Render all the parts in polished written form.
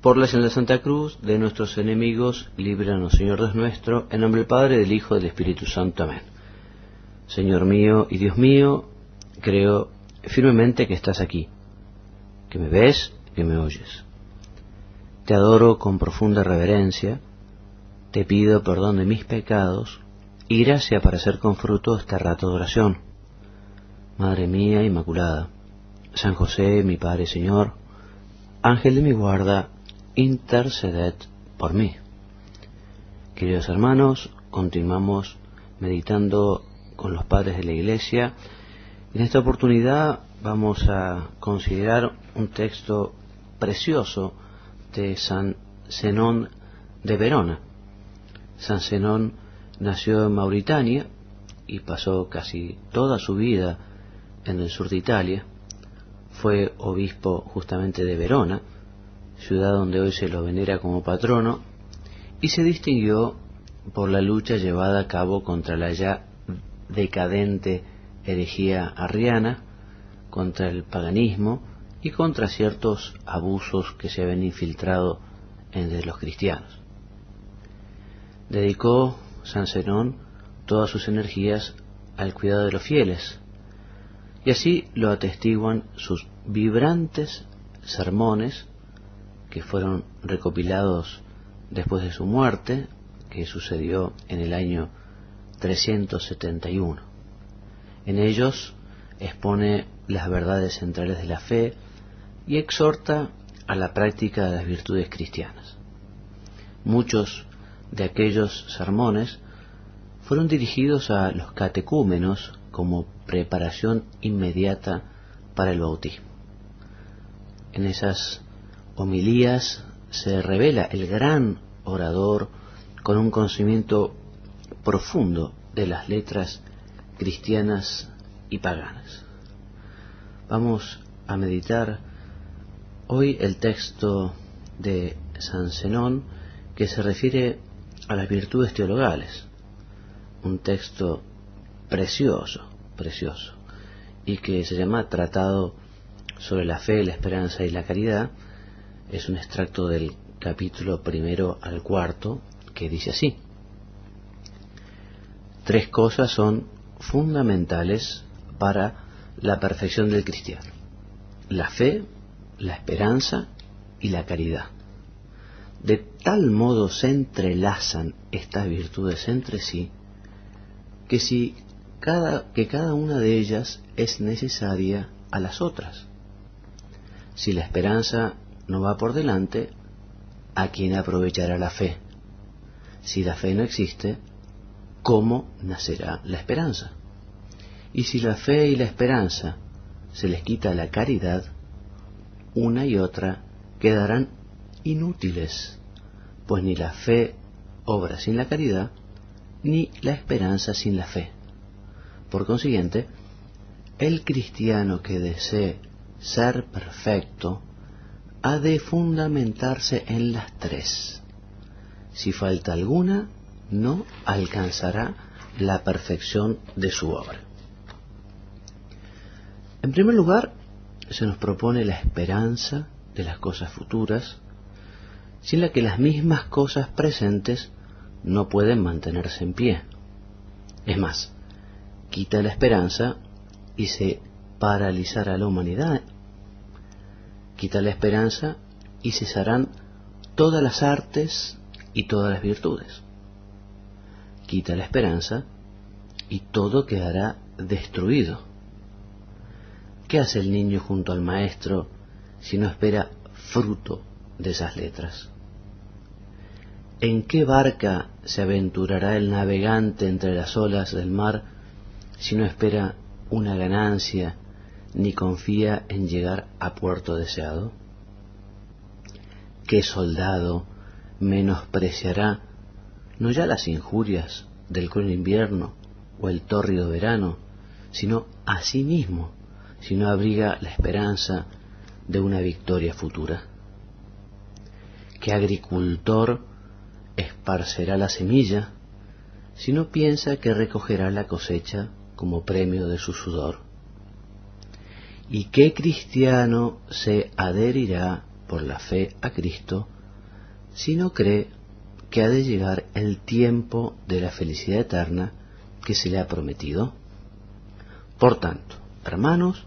Por la señal de Santa Cruz, de nuestros enemigos, líbranos, Señor Dios nuestro, en nombre del Padre, del Hijo y del Espíritu Santo. Amén. Señor mío y Dios mío, creo firmemente que estás aquí, que me ves, que me oyes. Te adoro con profunda reverencia, te pido perdón de mis pecados y gracia para hacer con fruto este rato de oración. Madre mía Inmaculada, San José, mi Padre y Señor, Ángel de mi guarda, interceded por mí. Queridos hermanos, continuamos meditando con los padres de la Iglesia. En esta oportunidad vamos a considerar un texto precioso de San Zenón de Verona. San Zenón nació en Mauritania y pasó casi toda su vida en el sur de Italia. Fue obispo justamente de Verona, ciudad donde hoy se lo venera como patrono, y se distinguió por la lucha llevada a cabo contra la ya decadente herejía arriana, contra el paganismo y contra ciertos abusos que se habían infiltrado entre los cristianos. Dedicó San Zenón todas sus energías al cuidado de los fieles, y así lo atestiguan sus vibrantes sermones que fueron recopilados después de su muerte, que sucedió en el año 371. En ellos expone las verdades centrales de la fe y exhorta a la práctica de las virtudes cristianas. Muchos de aquellos sermones fueron dirigidos a los catecúmenos como preparación inmediata para el bautismo. En esas homilías se revela el gran orador con un conocimiento profundo de las letras cristianas y paganas. Vamos a meditar hoy el texto de San Zenón que se refiere a las virtudes teologales, un texto precioso, y que se llama Tratado sobre la Fe, la Esperanza y la Caridad. Es un extracto del capítulo 1 al 4 que dice así: tres cosas son fundamentales para la perfección del cristiano: la fe, la esperanza y la caridad. De tal modo se entrelazan estas virtudes entre sí que cada una de ellas es necesaria a las otras. Si la esperanza no va por delante, ¿a quién aprovechará la fe? Si la fe no existe, ¿cómo nacerá la esperanza? Y si la fe y la esperanza se les quita la caridad, una y otra quedarán inútiles, pues ni la fe obra sin la caridad, ni la esperanza sin la fe. Por consiguiente, el cristiano que desee ser perfecto ha de fundamentarse en las tres. Si falta alguna, no alcanzará la perfección de su obra. En primer lugar, se nos propone la esperanza de las cosas futuras, sin la que las mismas cosas presentes no pueden mantenerse en pie. Es más, quita la esperanza y se paralizará la humanidad. Quita la esperanza y cesarán todas las artes y todas las virtudes. Quita la esperanza y todo quedará destruido. ¿Qué hace el niño junto al maestro si no espera fruto de esas letras? ¿En qué barca se aventurará el navegante entre las olas del mar si no espera una ganancia ni confía en llegar a puerto deseado? ¿Qué soldado menospreciará no ya las injurias del cruel invierno o el tórrido verano, sino a sí mismo, si no abriga la esperanza de una victoria futura? ¿Qué agricultor esparcerá la semilla si no piensa que recogerá la cosecha como premio de su sudor? ¿Y qué cristiano se adherirá por la fe a Cristo si no cree que ha de llegar el tiempo de la felicidad eterna que se le ha prometido? Por tanto, hermanos,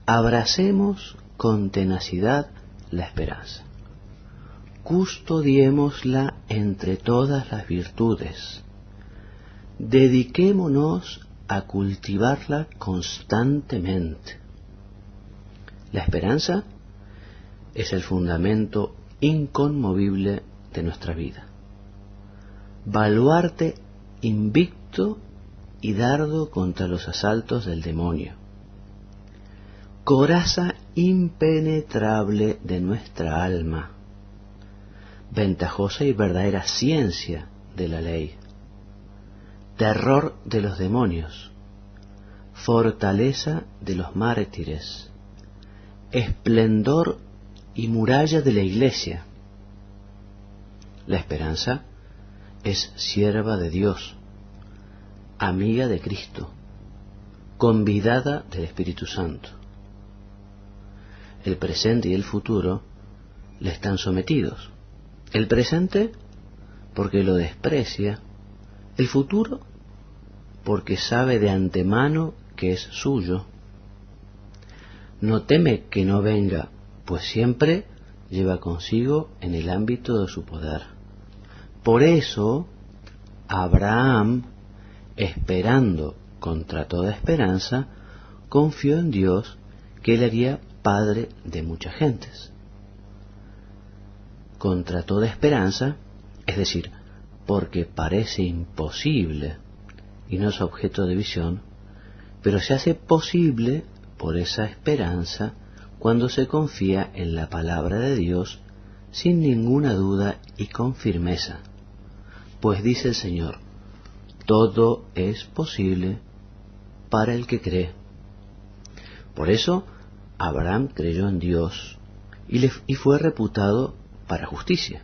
abracemos con tenacidad la esperanza. Custodiémosla entre todas las virtudes. Dediquémonos a cultivarla constantemente. La esperanza es el fundamento inconmovible de nuestra vida. Baluarte invicto y dardo contra los asaltos del demonio. Coraza impenetrable de nuestra alma. Ventajosa y verdadera ciencia de la ley. Terror de los demonios. Fortaleza de los mártires. Esplendor y muralla de la Iglesia. La esperanza es sierva de Dios, amiga de Cristo, convidada del Espíritu Santo. El presente y el futuro le están sometidos. El presente porque lo desprecia, el futuro porque sabe de antemano que es suyo. No teme que no venga, pues siempre lleva consigo en el ámbito de su poder. Por eso, Abraham, esperando contra toda esperanza, confió en Dios que él haría padre de muchas gentes. Contra toda esperanza, es decir, porque parece imposible y no es objeto de visión, pero se hace posible por esa esperanza cuando se confía en la palabra de Dios sin ninguna duda y con firmeza. Pues dice el Señor, todo es posible para el que cree. Por eso Abraham creyó en Dios y fue reputado para justicia.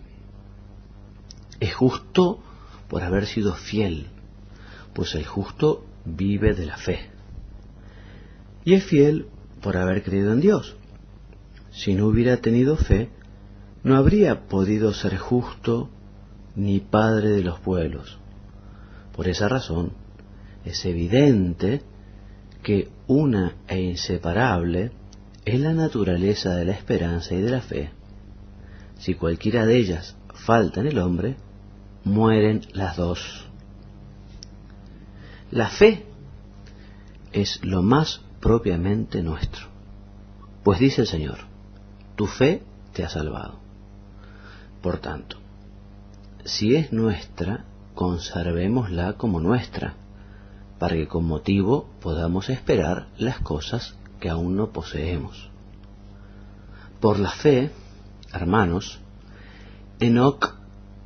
Es justo por haber sido fiel, pues el justo vive de la fe. Y es fiel por haber creído en Dios. Si no hubiera tenido fe, no habría podido ser justo ni padre de los pueblos. Por esa razón, es evidente que una e inseparable es la naturaleza de la esperanza y de la fe. Si cualquiera de ellas falta en el hombre, mueren las dos. La fe es lo más propiamente nuestro, pues dice el Señor, tu fe te ha salvado. Por tanto, si es nuestra, conservémosla como nuestra, para que con motivo podamos esperar las cosas que aún no poseemos. Por la fe, hermanos, Enoc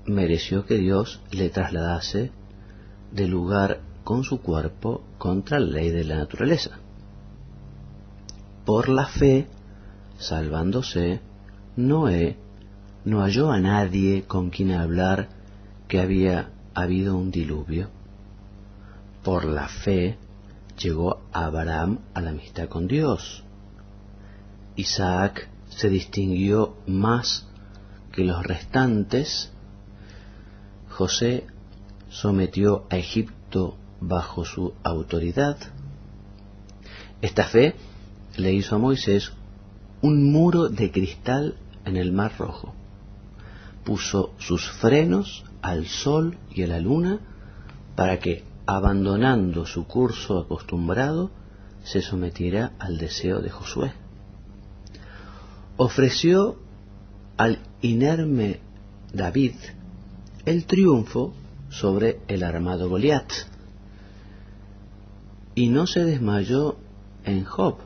mereció que Dios le trasladase de lugar con su cuerpo contra la ley de la naturaleza. Por la fe, salvándose, Noé no halló a nadie con quien hablar que había habido un diluvio. Por la fe llegó Abraham a la amistad con Dios. Isaac se distinguió más que los restantes. José sometió a Egipto bajo su autoridad. Esta fe le hizo a Moisés un muro de cristal en el Mar Rojo. Puso sus frenos al sol y a la luna para que, abandonando su curso acostumbrado, se sometiera al deseo de Josué. Ofreció al inerme David el triunfo sobre el armado Goliat, y no se desmayó en Job,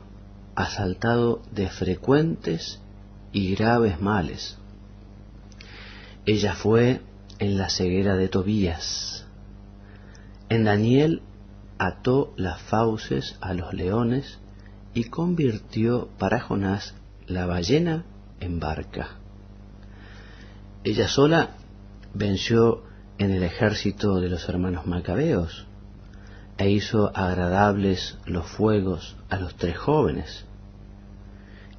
asaltado de frecuentes y graves males. Ella fue en la ceguera de Tobías. En Daniel ató las fauces a los leones y convirtió para Jonás la ballena en barca. Ella sola venció en el ejército de los hermanos macabeos e hizo agradables los fuegos a los 3 jóvenes.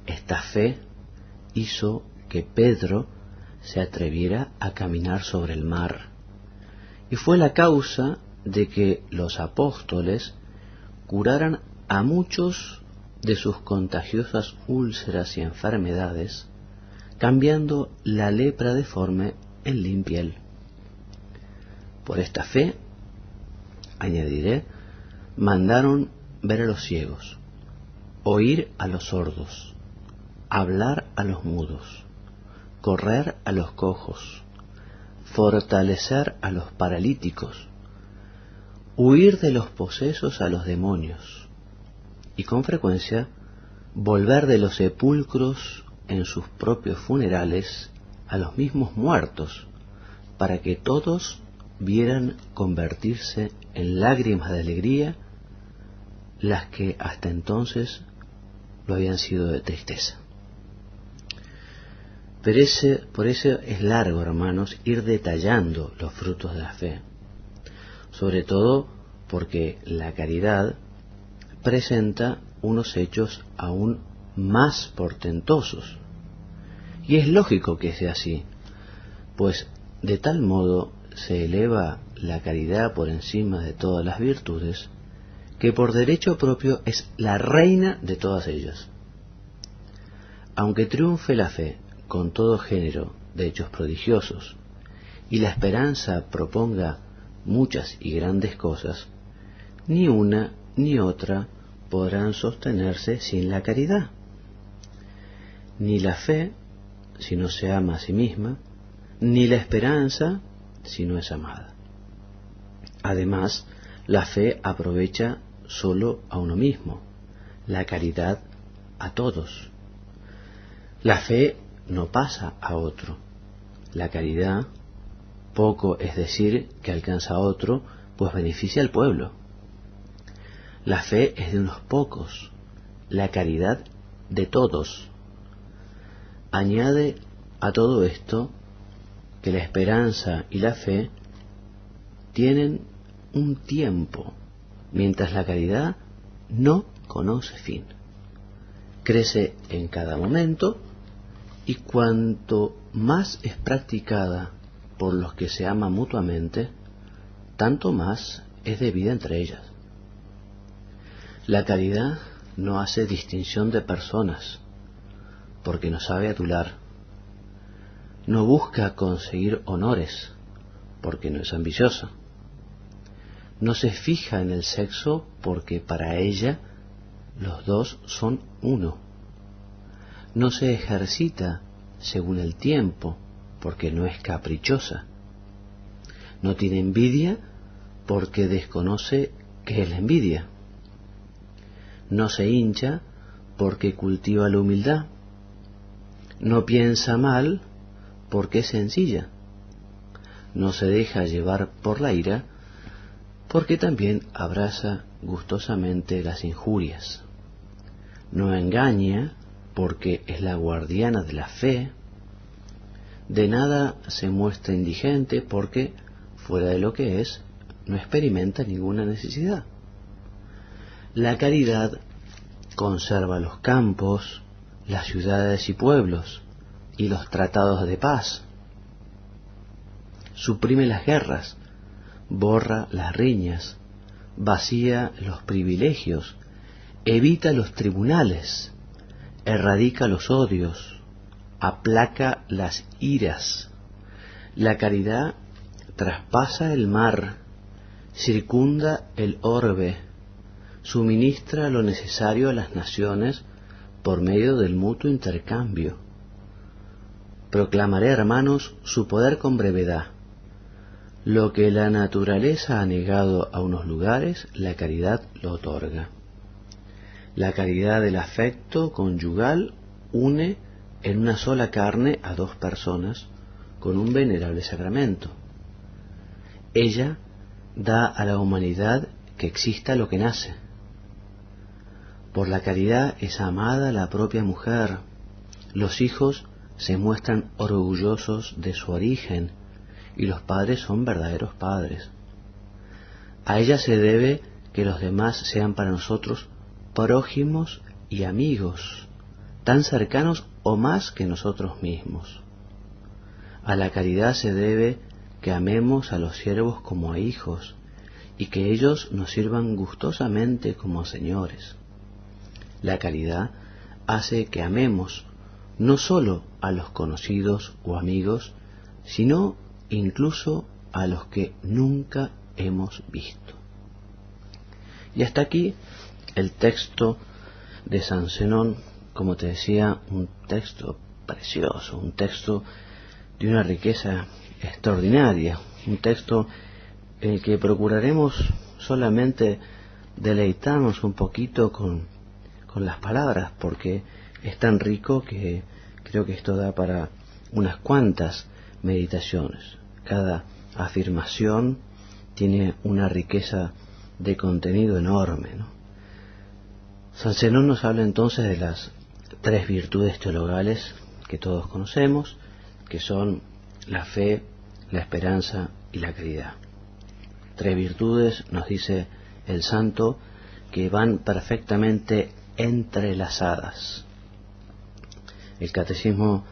Esta fe hizo que Pedro se atreviera a caminar sobre el mar. Y fue la causa de que los apóstoles curaran a muchos de sus contagiosas úlceras y enfermedades, cambiando la lepra deforme en limpiel. Por esta fe, añadiré, mandaron ver a los ciegos, oír a los sordos, hablar a los mudos, correr a los cojos, fortalecer a los paralíticos, huir de los posesos a los demonios, y con frecuencia volver de los sepulcros en sus propios funerales a los mismos muertos, para que todos vieran convertirse en lágrimas de alegría las que hasta entonces lo habían sido de tristeza. Por eso es largo, hermanos, ir detallando los frutos de la fe, sobre todo porque la caridad presenta unos hechos aún más portentosos. Y es lógico que sea así, pues de tal modo se eleva la caridad por encima de todas las virtudes, que por derecho propio es la reina de todas ellas. Aunque triunfe la fe con todo género de hechos prodigiosos, y la esperanza proponga muchas y grandes cosas, ni una ni otra podrán sostenerse sin la caridad. Ni la fe, si no se ama a sí misma, ni la esperanza, si no es amada. Además, la fe aprovecha solo a uno mismo, la caridad a todos. La fe no pasa a otro. La caridad, poco es decir que alcanza a otro, pues beneficia al pueblo. La fe es de unos pocos, la caridad de todos. Añade a todo esto que la esperanza y la fe tienen un tiempo, mientras la caridad no conoce fin. Crece en cada momento, y cuanto más es practicada por los que se aman mutuamente, tanto más es debida entre ellas. La caridad no hace distinción de personas, porque no sabe adular. No busca conseguir honores, porque no es ambiciosa. No se fija en el sexo, porque para ella los dos son uno. No se ejercita según el tiempo, porque no es caprichosa. No tiene envidia, porque desconoce qué es la envidia. No se hincha, porque cultiva la humildad. No piensa mal, porque es sencilla. No se deja llevar por la ira, porque también abraza gustosamente las injurias. No engaña, porque es la guardiana de la fe. De nada se muestra indigente, porque, fuera de lo que es, no experimenta ninguna necesidad. La caridad conserva los campos, las ciudades y pueblos, y los tratados de paz. Suprime las guerras, borra las riñas, vacía los privilegios, evita los tribunales, erradica los odios, aplaca las iras. La caridad traspasa el mar, circunda el orbe, suministra lo necesario a las naciones por medio del mutuo intercambio. Proclamaré, hermanos, su poder con brevedad. Lo que la naturaleza ha negado a unos lugares, la caridad lo otorga. La caridad del afecto conyugal une en una sola carne a dos personas con un venerable sacramento. Ella da a la humanidad que exista lo que nace. Por la caridad es amada la propia mujer. Los hijos se muestran orgullosos de su origen, y los padres son verdaderos padres. A ella se debe que los demás sean para nosotros prójimos y amigos, tan cercanos o más que nosotros mismos. A la caridad se debe que amemos a los siervos como a hijos, y que ellos nos sirvan gustosamente como señores. La caridad hace que amemos no sólo a los conocidos o amigos, sino incluso a los que nunca hemos visto. Y hasta aquí el texto de San Zenón, como te decía, un texto precioso, un texto de una riqueza extraordinaria, un texto en el que procuraremos solamente deleitarnos un poquito con las palabras, porque es tan rico que creo que esto da para unas cuantas meditaciones. Cada afirmación tiene una riqueza de contenido enorme, ¿no? San Zenón nos habla entonces de las 3 virtudes teologales que todos conocemos, que son la fe, la esperanza y la caridad. 3 virtudes, nos dice el santo, que van perfectamente entrelazadas. El Catecismo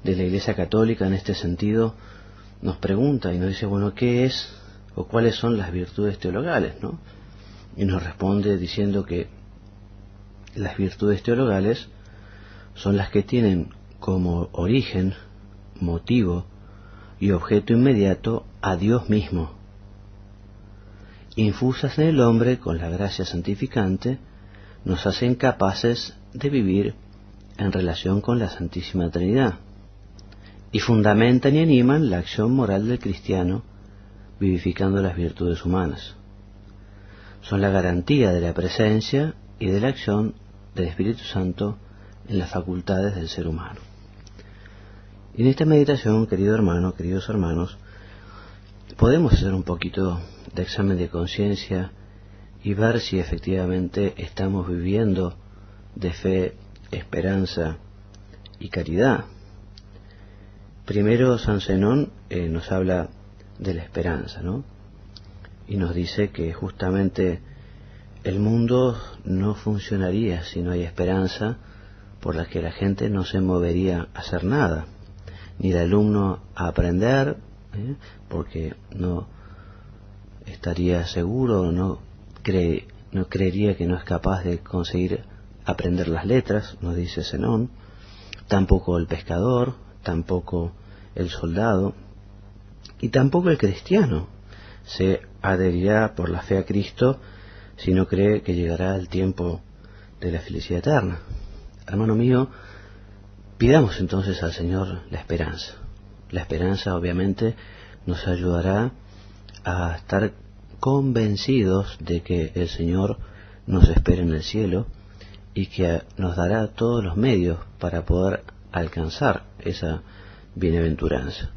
de la Iglesia Católica en este sentido nos pregunta y nos dice, bueno, ¿qué es o cuáles son las virtudes teologales, ¿no? Y nos responde diciendo que las virtudes teologales son las que tienen como origen, motivo y objeto inmediato a Dios mismo, infusas en el hombre con la gracia santificante, nos hacen capaces de vivir en relación con la Santísima Trinidad, y fundamentan y animan la acción moral del cristiano, vivificando las virtudes humanas. Son la garantía de la presencia y de la acción del Espíritu Santo en las facultades del ser humano. Y en esta meditación, querido hermano, queridos hermanos, podemos hacer un poquito de examen de conciencia y ver si efectivamente estamos viviendo de fe, esperanza y caridad. Primero San Zenón nos habla de la esperanza, ¿no? Y nos dice que justamente el mundo no funcionaría si no hay esperanza, por la que la gente no se movería a hacer nada, ni el alumno a aprender, porque no estaría seguro, no creería que no es capaz de conseguir aprender las letras, nos dice Zenón, tampoco el pescador, tampoco el soldado, y tampoco el cristiano se adherirá por la fe a Cristo si no cree que llegará el tiempo de la felicidad eterna. Hermano mío, pidamos entonces al Señor la esperanza. La esperanza obviamente nos ayudará a estar convencidos de que el Señor nos espera en el cielo y que nos dará todos los medios para poder alcanzar esa bienaventuranza.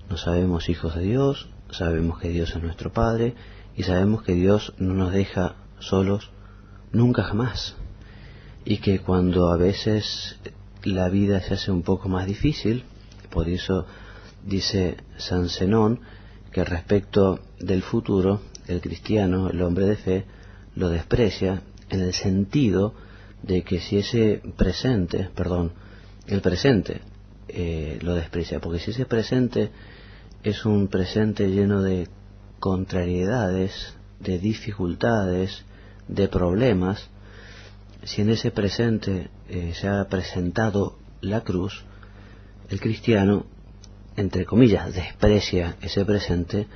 Nos sabemos hijos de Dios, sabemos que Dios es nuestro Padre y sabemos que Dios no nos deja solos nunca jamás, y que cuando a veces la vida se hace un poco más difícil, por eso dice San Zenón que respecto del futuro, el cristiano, el hombre de fe, lo desprecia en el sentido de que si ese presente, el presente lo desprecia, porque si ese presente es un presente lleno de contrariedades, de dificultades, de problemas, si en ese presente se ha presentado la cruz, el cristiano, entre comillas, desprecia ese presente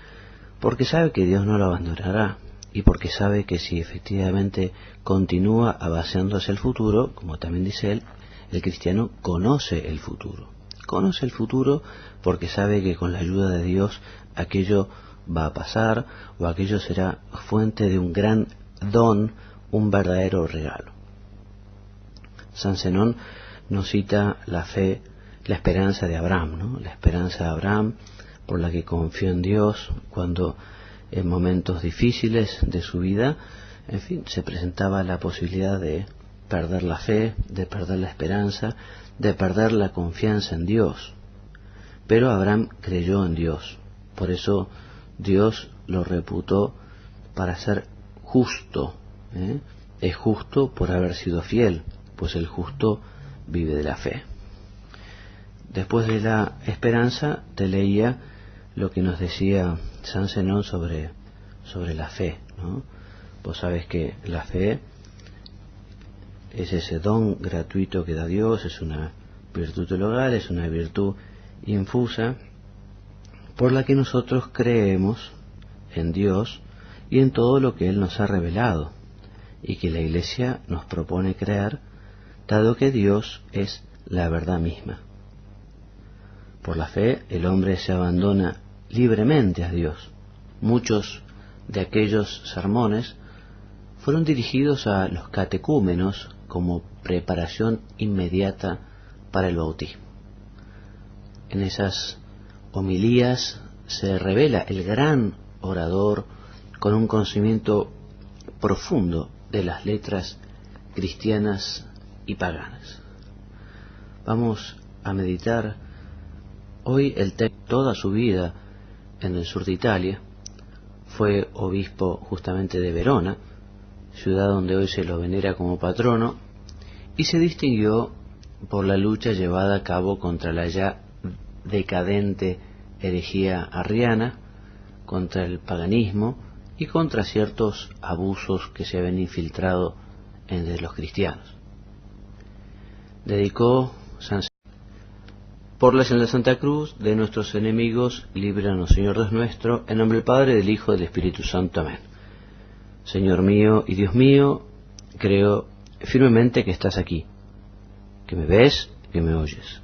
porque sabe que Dios no lo abandonará y porque sabe que si efectivamente continúa avanzando hacia el futuro, como también dice él, el cristiano conoce el futuro. Conoce el futuro porque sabe que con la ayuda de Dios aquello va a pasar o aquello será fuente de un gran don, un verdadero regalo. San Zenón nos cita la fe, la esperanza de Abraham, ¿no? La esperanza de Abraham por la que confió en Dios cuando en momentos difíciles de su vida, en fin, se presentaba la posibilidad de perder la fe, de perder la esperanza, de perder la confianza en Dios. Pero Abraham creyó en Dios, por eso Dios lo reputó para ser justo, Es justo por haber sido fiel, pues el justo vive de la fe. Después de la esperanza te leía lo que nos decía San Zenón sobre la fe, ¿no? Vos sabés que la fe es ese don gratuito que da Dios, es una virtud teologal, es una virtud infusa por la que nosotros creemos en Dios y en todo lo que Él nos ha revelado y que la Iglesia nos propone creer, dado que Dios es la verdad misma. Por la fe el hombre se abandona libremente a Dios. Muchos de aquellos sermones fueron dirigidos a los catecúmenos como preparación inmediata para el bautismo. En esas homilías se revela el gran orador con un conocimiento profundo de las letras cristianas y paganas. Vamos a meditar hoy el texto. Toda su vida en el sur de Italia fue obispo justamente de Verona, ciudad donde hoy se lo venera como patrono, y se distinguió por la lucha llevada a cabo contra la ya decadente herejía arriana, contra el paganismo y contra ciertos abusos que se habían infiltrado entre los cristianos. Dedicó San por la señal de Santa Cruz de nuestros enemigos, líbranos, Señor Dios nuestro, en nombre del Padre, del Hijo y del Espíritu Santo. Amén. Señor mío y Dios mío, creo firmemente que estás aquí, que me ves, que me oyes.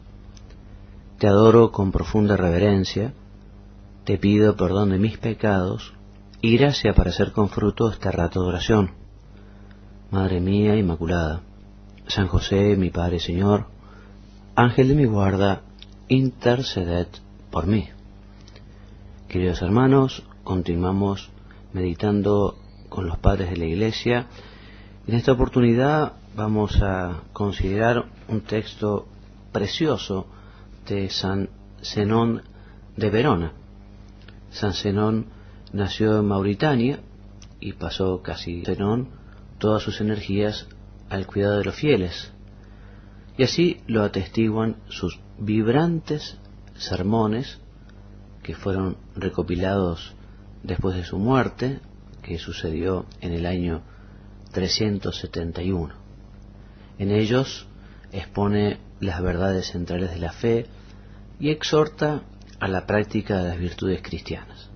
Te adoro con profunda reverencia, te pido perdón de mis pecados y gracia para hacer con fruto este rato de oración. Madre mía Inmaculada, San José, mi Padre y Señor, Ángel de mi guarda, interceded por mí. Queridos hermanos, continuamos meditando con los padres de la Iglesia. En esta oportunidad vamos a considerar un texto precioso de San Zenón de Verona. San Zenón nació en Mauritania y pasó casi Zenón todas sus energías al cuidado de los fieles. Y así lo atestiguan sus vibrantes sermones que fueron recopilados después de su muerte, que sucedió en el año 371. En ellos expone las verdades centrales de la fe y exhorta a la práctica de las virtudes cristianas.